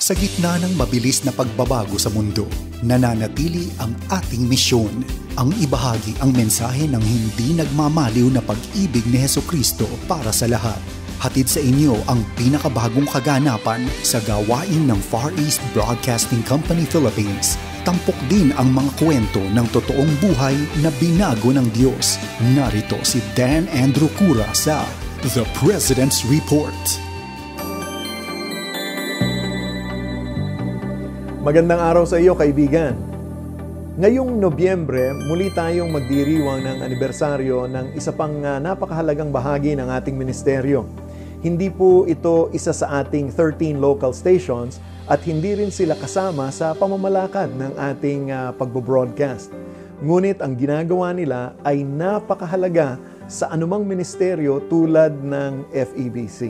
Sa gitna ng mabilis na pagbabago sa mundo, nananatili ang ating misyon, ang ibahagi ang mensahe ng hindi nagmamaliw na pag-ibig ni Hesukristo para sa lahat. Hatid sa inyo ang pinakabagong kaganapan sa gawain ng Far East Broadcasting Company Philippines. Tampok din ang mga kwento ng totoong buhay na binago ng Diyos. Narito si Dan Andrew Cura sa The President's Report. Magandang araw sa iyo, kaibigan. Ngayong Nobyembre, muli tayong magdiriwang ng anibersaryo ng isa pang napakahalagang bahagi ng ating ministeryo. Hindi po ito isa sa ating 13 local stations at hindi rin sila kasama sa pamamalakad ng ating pagbo-broadcast. Ngunit ang ginagawa nila ay napakahalaga sa anumang ministeryo tulad ng FEBC.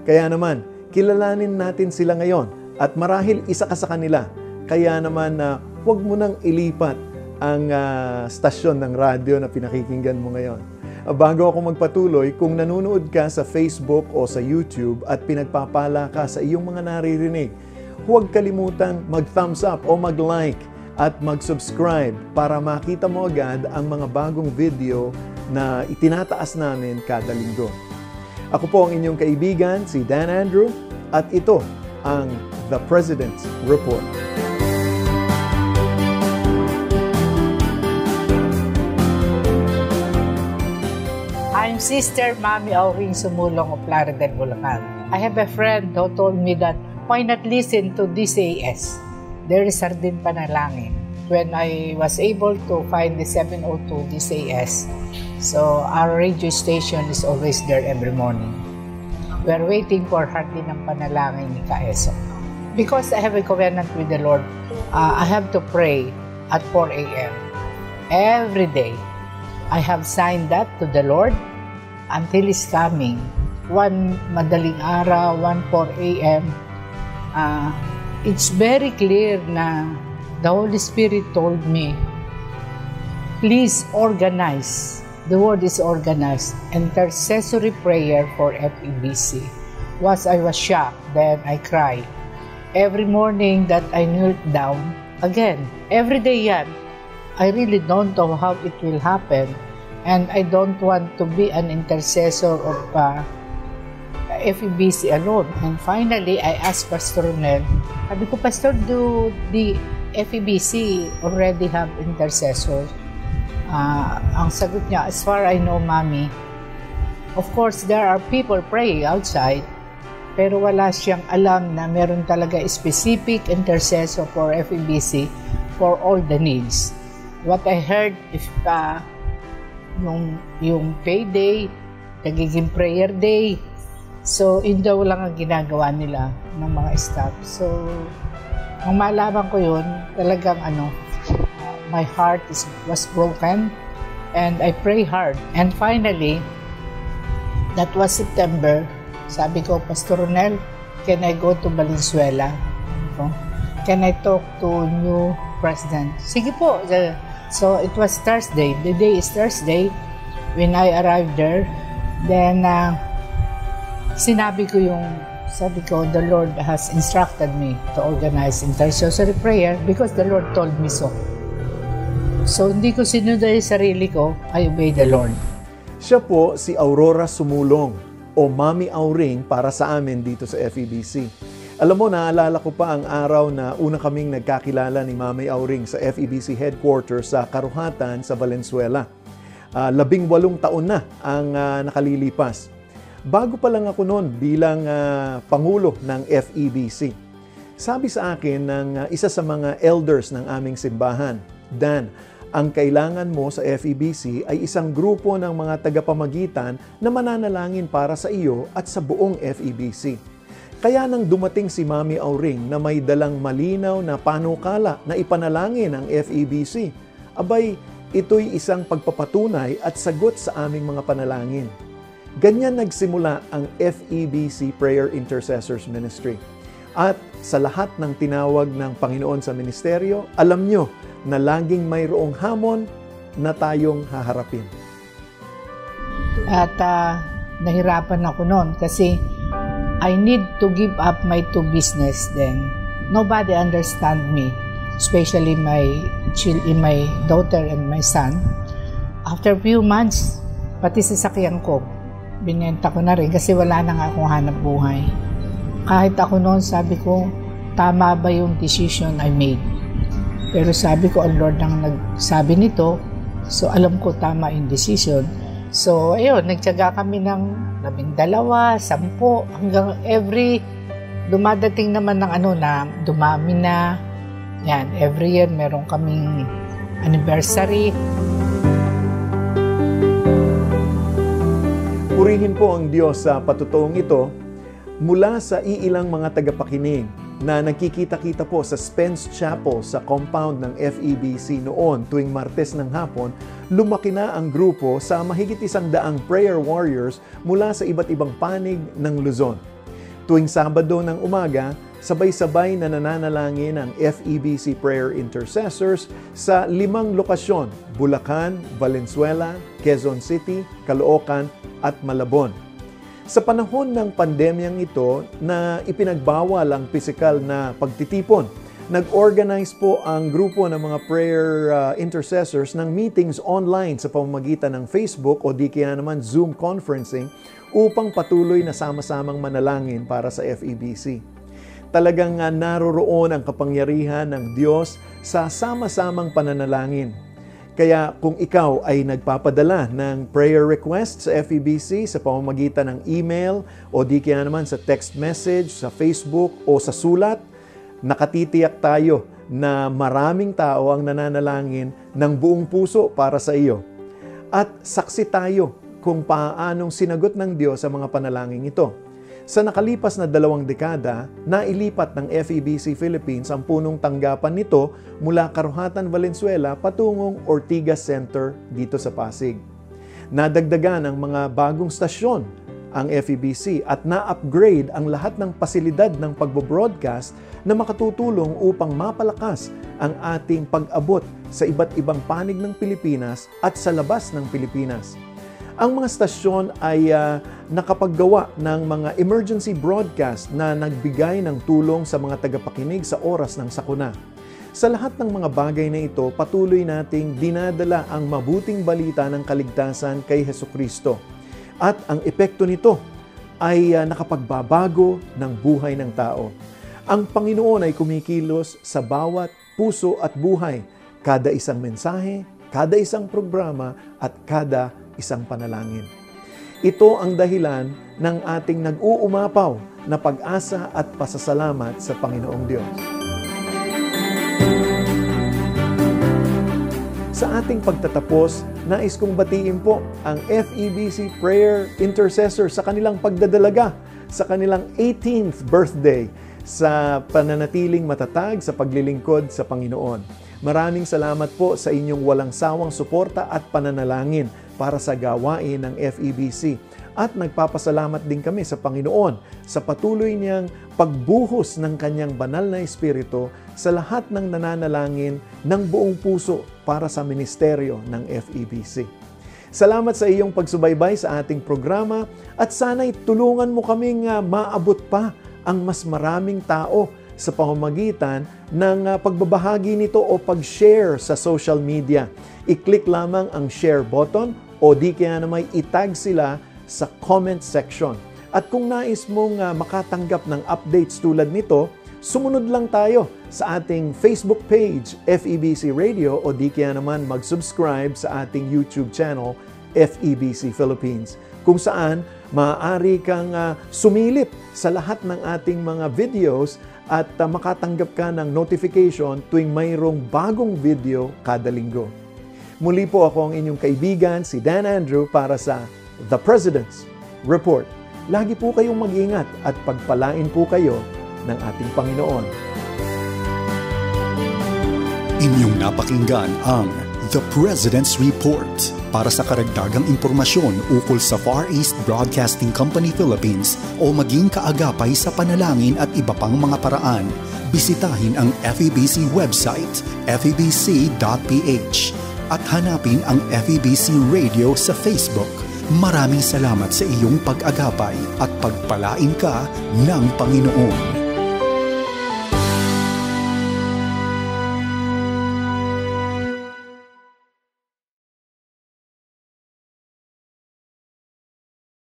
Kaya naman, kilalanin natin sila ngayon. At marahil isa ka sa kanila, kaya naman huwag mo nang ilipat ang stasyon ng radyo na pinakikinggan mo ngayon. Bago ako magpatuloy, kung nanonood ka sa Facebook o sa YouTube at pinagpapala ka sa iyong mga naririnig, huwag kalimutang mag-thumbs up o mag-like at mag-subscribe para makita mo agad ang mga bagong video na itinataas namin kada linggo. Ako po ang inyong kaibigan, si Dan Andrew, at ito ang The President's Report. I'm Sister Mami Auring Sumulong of Plaridel, Bulacan. I have a friend who told me that why not listen to DCAS? There is Sardin Panalangin. When I was able to find the 702 DCAS, so our radio station is always there every morning. We're waiting for Hardin ng Panalangin ni Kaeso. Because I have a covenant with the Lord, I have to pray at 4 a.m. every day. I have signed that to the Lord until He's coming. One madaling araw, 4 a.m. It's very clear na the Holy Spirit told me, please organize. The word is organized. Intercessory prayer for FEBC. I was shocked, then I cried. Every morning that I knelt down, again, every day yan, I really don't know how it will happen. And I don't want to be an intercessor of FEBC alone. And finally, I asked Pastor Ronel, sabi ko, Pastor, do the FEBC already have intercessors? Ang sagot niya, as far I know, Mami, of course, there are people praying outside, pero wala siyang alam na meron talaga specific intercessor for FEBC for all the needs. What I heard, if yung payday, nagiging prayer day, so yun daw lang ang ginagawa nila ng mga staff. So, nung malaman ko yun, talagang my heart was broken and I pray hard. And finally, that was September. Sabi ko, Pastor Ronel, can I go to Valenzuela? Can I talk to new president? Sige po. So it was Thursday. The day is Thursday. When I arrived there, then sabi ko, the Lord has instructed me to organize intercessory prayer because the Lord told me so. So, hindi ko sinunod yung sarili ko, I obey the Lord. Siya po si Aurora Sumulong o Mami Auring para sa amin dito sa FEBC. Alam mo, naalala ko pa ang araw na una kaming nagkakilala ni Mami Auring sa FEBC headquarters sa Karuhatan sa Valenzuela. 18 taon na ang nakalilipas. Bago pa lang ako noon bilang Pangulo ng FEBC. Sabi sa akin ng isa sa mga elders ng aming simbahan, Dan, ang kailangan mo sa FEBC ay isang grupo ng mga tagapamagitan na mananalangin para sa iyo at sa buong FEBC. Kaya nang dumating si Mami Auring na may dalang malinaw na panukala na ipanalangin ang FEBC, abay, ito'y isang pagpapatunay at sagot sa aming mga panalangin. Ganyan nagsimula ang FEBC Prayer Intercessors Ministry. At sa lahat ng tinawag ng Panginoon sa ministeryo, alam nyo na laging mayroong hamon na tayong haharapin. At nahirapan ako noon kasi I need to give up my two business then. nobody understand me, especially my daughter and my son. After few months, pati sasakyan ko, binenta ko na rin kasi wala na nga akong hanap buhay. Kahit ako noon, sabi ko, tama ba yung decision I made? Pero sabi ko, ang Lord nang nagsabi nito, so alam ko tama yung decision. So, ayun, nagtiyaga kami ng 12, 10, hanggang dumadating naman ng na dumami na. Yan, every year meron kaming anniversary. Purihin po ang Diyos sa patutuong ito mula sa iilang mga tagapakinig na nagkikita-kita po sa Spence Chapel sa compound ng FEBC noon tuwing Martes ng hapon. Lumaki na ang grupo sa mahigit 100 prayer warriors mula sa iba't ibang panig ng Luzon. Tuwing Sabado ng umaga, sabay-sabay na nananalangin ang FEBC prayer intercessors sa 5 lokasyon: Bulacan, Valenzuela, Quezon City, Caloocan at Malabon. Sa panahon ng pandemyang ito na ipinagbawal ang pisikal na pagtitipon, nag-organize po ang grupo ng mga prayer intercessors ng meetings online sa pamamagitan ng Facebook o di kaya naman Zoom conferencing upang patuloy na sama-samang manalangin para sa FEBC. Talagang naroroon ang kapangyarihan ng Diyos sa sama-samang pananalangin. Kaya kung ikaw ay nagpapadala ng prayer request sa FEBC sa pamamagitan ng email o di kaya naman sa text message, sa Facebook o sa sulat, nakatitiyak tayo na maraming tao ang nananalangin ng buong puso para sa iyo. At saksi tayo kung paanong sinagot ng Diyos sa mga panalangin ito. Sa nakalipas na 2 dekada, nailipat ng FEBC Philippines ang punong tanggapan nito mula Karuhatan, Valenzuela patungong Ortigas Center dito sa Pasig. Nadagdagan ang mga bagong stasyon ang FEBC at na-upgrade ang lahat ng pasilidad ng pagbo-broadcast na makatutulong upang mapalakas ang ating pag-abot sa iba't ibang panig ng Pilipinas at sa labas ng Pilipinas. Ang mga stasyon ay nakapaggawa ng mga emergency broadcast na nagbigay ng tulong sa mga tagapakinig sa oras ng sakuna. Sa lahat ng mga bagay na ito, patuloy nating dinadala ang mabuting balita ng kaligtasan kay Hesukristo. At ang epekto nito ay nakapagbabago ng buhay ng tao. Ang Panginoon ay kumikilos sa bawat puso at buhay, kada isang mensahe, kada isang programa at kada isang panalangin. Ito ang dahilan ng ating nag-uumapaw na pag-asa at pasasalamat sa Panginoong Diyos. Sa ating pagtatapos, nais kong batiin po ang FEBC Prayer Intercessor sa kanilang pagdadalaga sa kanilang 18th birthday sa pananatiling matatag sa paglilingkod sa Panginoon. Maraming salamat po sa inyong walang sawang suporta at pananalangin para sa gawain ng FEBC. At nagpapasalamat din kami sa Panginoon sa patuloy niyang pagbuhos ng kanyang banal na Espiritu sa lahat ng nananalangin ng buong puso para sa ministeryo ng FEBC. Salamat sa iyong pagsubaybay sa ating programa at sana'y tulungan mo kaming maabot pa ang mas maraming tao sa pamamagitan ng pagbabahagi nito o pag-share sa social media. I-click lamang ang share button o di kaya naman itag sila sa comment section. At kung nais mong makatanggap ng updates tulad nito, sumunod lang tayo sa ating Facebook page, FEBC Radio, o di kaya naman mag-subscribe sa ating YouTube channel, FEBC Philippines, kung saan maaari kang sumilip sa lahat ng ating mga videos at makatanggap ka ng notification tuwing mayroong bagong video kada linggo. Muli po ako ang inyong kaibigan, si Dan Andrew, para sa The President's Report. Lagi po kayong mag-ingat at pagpalain po kayo ng ating Panginoon. Inyong napakinggan ang The President's Report. Para sa karagdagang impormasyon ukol sa Far East Broadcasting Company Philippines o maging kaagapay sa panalangin at iba pang mga paraan, bisitahin ang FEBC website, febc.ph, at hanapin ang FEBC Radio sa Facebook. Maraming salamat sa iyong pag-agapay at pagpalain ka ng Panginoon.